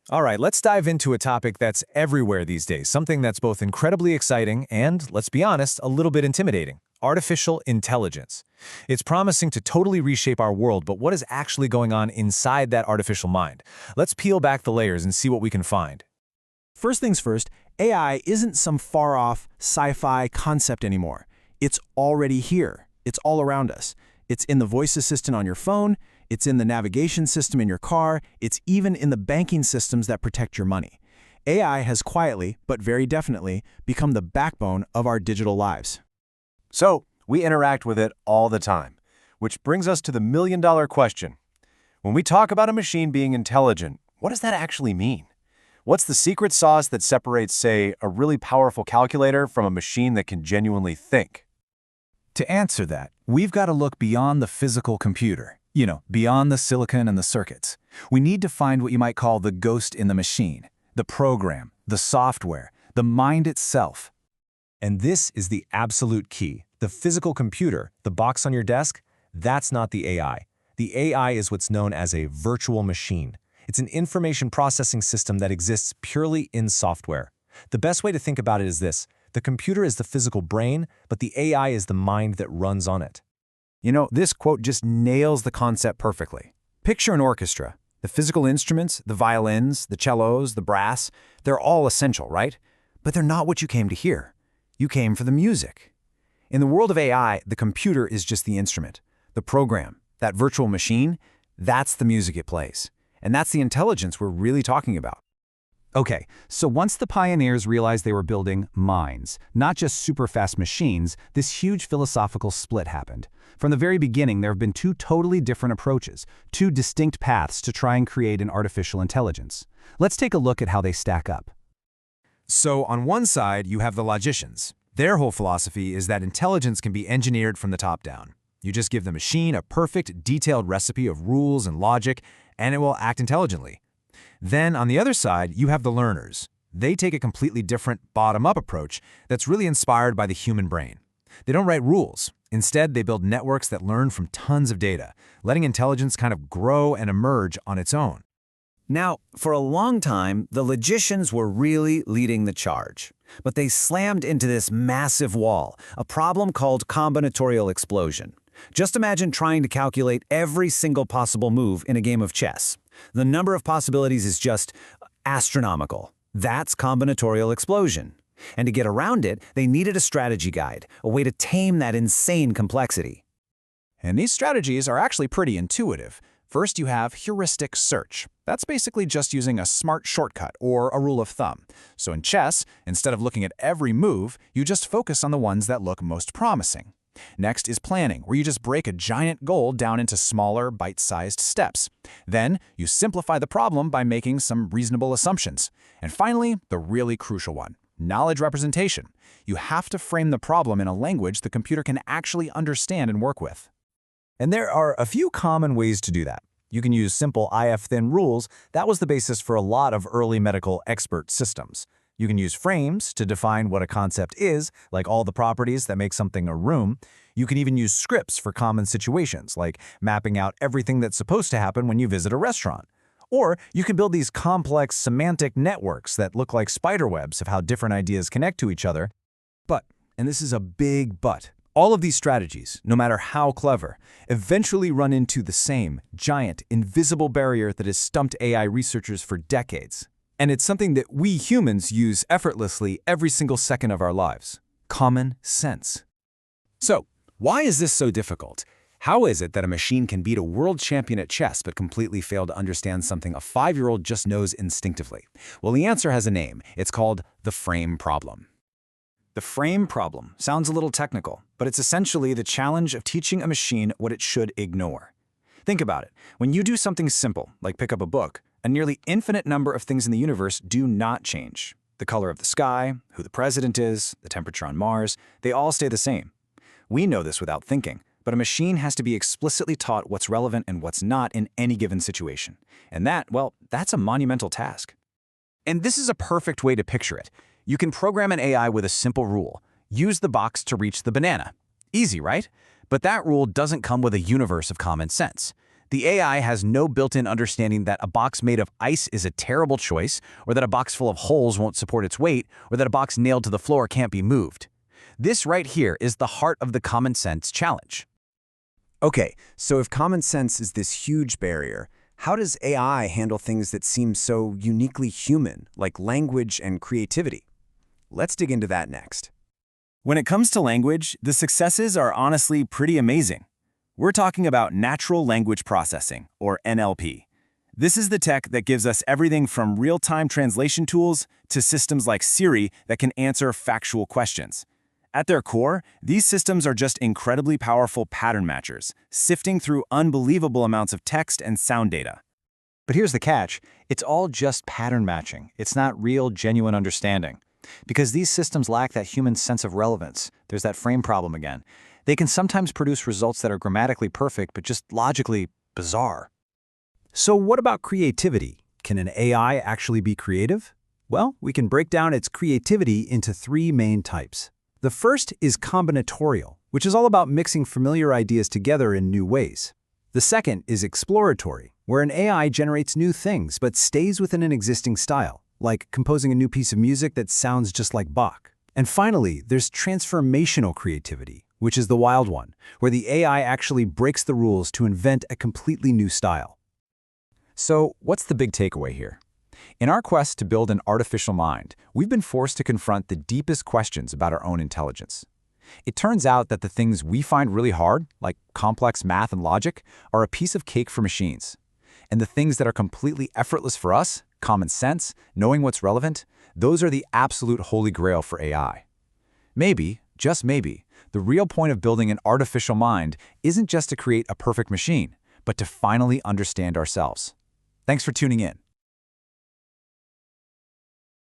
All right, let's dive into a topic that's everywhere these days, something that's both incredibly exciting and, let's be honest, a little bit intimidating. Artificial intelligence. It's promising to totally reshape our world, but what is actually going on inside that artificial mind? Let's peel back the layers and see what we can find. First things first, AI isn't some far-off sci-fi concept anymore. It's already here. It's all around us. It's in the voice assistant on your phone, it's in the navigation system in your car, it's even in the banking systems that protect your money. AI has quietly, but very definitely, become the backbone of our digital lives. So, we interact with it all the time, which brings us to the million-dollar question. When we talk about a machine being intelligent, what does that actually mean? What's the secret sauce that separates, say, a really powerful calculator from a machine that can genuinely think? To answer that, we've got to look beyond the physical computer, beyond the silicon and the circuits. We need to find what you might call the ghost in the machine, the program, the software, the mind itself. And this is the absolute key. The physical computer, the box on your desk, that's not the AI. The AI is what's known as a virtual machine. It's an information processing system that exists purely in software. The best way to think about it is this. The computer is the physical brain, but the AI is the mind that runs on it. This quote just nails the concept perfectly. Picture an orchestra. The physical instruments, the violins, the cellos, the brass, they're all essential, right? But they're not what you came to hear. You came for the music. In the world of AI, the computer is just the instrument. The program, that virtual machine, that's the music it plays. And that's the intelligence we're really talking about. Okay, so once the pioneers realized they were building minds, not just super-fast machines, this huge philosophical split happened. From the very beginning, there have been two totally different approaches, two distinct paths to try and create an artificial intelligence. Let's take a look at how they stack up. So on one side, you have the logicians. Their whole philosophy is that intelligence can be engineered from the top down. You just give the machine a perfect, detailed recipe of rules and logic, and it will act intelligently. Then, on the other side, you have the learners. They take a completely different bottom-up approach that's really inspired by the human brain. They don't write rules. Instead, they build networks that learn from tons of data, letting intelligence kind of grow and emerge on its own. Now, for a long time, the logicians were really leading the charge. But they slammed into this massive wall, a problem called combinatorial explosion. Just imagine trying to calculate every single possible move in a game of chess. The number of possibilities is just astronomical. That's combinatorial explosion. And to get around it, they needed a strategy guide, a way to tame that insane complexity. And these strategies are actually pretty intuitive. First, you have Heuristic Search. That's basically just using a smart shortcut or a rule of thumb. So in chess, instead of looking at every move, you just focus on the ones that look most promising. Next is planning, where you just break a giant goal down into smaller, bite-sized steps. Then, you simplify the problem by making some reasonable assumptions. And finally, the really crucial one, knowledge representation. You have to frame the problem in a language the computer can actually understand and work with. And there are a few common ways to do that. You can use simple IF-thin rules. That was the basis for a lot of early medical expert systems. You can use frames to define what a concept is, like all the properties that make something a room. You can even use scripts for common situations, like mapping out everything that's supposed to happen when you visit a restaurant. Or you can build these complex semantic networks that look like spider webs of how different ideas connect to each other. But, and this is a big but, all of these strategies, no matter how clever, eventually run into the same giant, invisible barrier that has stumped AI researchers for decades. And it's something that we humans use effortlessly every single second of our lives. Common sense. So, why is this so difficult? How is it that a machine can beat a world champion at chess but completely fail to understand something a 5-year-old just knows instinctively? Well, the answer has a name. It's called the frame problem. The frame problem sounds a little technical, but it's essentially the challenge of teaching a machine what it should ignore. Think about it. When you do something simple, like pick up a book, a nearly infinite number of things in the universe do not change. The color of the sky, who the president is, the temperature on Mars, they all stay the same. We know this without thinking, but a machine has to be explicitly taught what's relevant and what's not in any given situation. And that's a monumental task. And this is a perfect way to picture it. You can program an AI with a simple rule. Use the box to reach the banana. Easy, right? But that rule doesn't come with a universe of common sense. The AI has no built-in understanding that a box made of ice is a terrible choice, or that a box full of holes won't support its weight, or that a box nailed to the floor can't be moved. This right here is the heart of the common sense challenge. Okay, so if common sense is this huge barrier, how does AI handle things that seem so uniquely human, like language and creativity? Let's dig into that next. When it comes to language, the successes are honestly pretty amazing. We're talking about natural language processing, or NLP. This is the tech that gives us everything from real-time translation tools to systems like Siri that can answer factual questions. At their core, these systems are just incredibly powerful pattern matchers, sifting through unbelievable amounts of text and sound data. But here's the catch. It's all just pattern matching. It's not real, genuine understanding. Because these systems lack that human sense of relevance. There's that frame problem again. They can sometimes produce results that are grammatically perfect, but just logically bizarre. So what about creativity? Can an AI actually be creative? Well, we can break down its creativity into three main types. The first is combinatorial, which is all about mixing familiar ideas together in new ways. The second is exploratory, where an AI generates new things but stays within an existing style, like composing a new piece of music that sounds just like Bach. And finally, there's transformational creativity, which is the wild one, where the AI actually breaks the rules to invent a completely new style. So, what's the big takeaway here? In our quest to build an artificial mind, we've been forced to confront the deepest questions about our own intelligence. It turns out that the things we find really hard, like complex math and logic, are a piece of cake for machines. And the things that are completely effortless for us, common sense, knowing what's relevant, those are the absolute holy grail for AI. Maybe, just maybe, the real point of building an artificial mind isn't just to create a perfect machine, but to finally understand ourselves. Thanks for tuning in.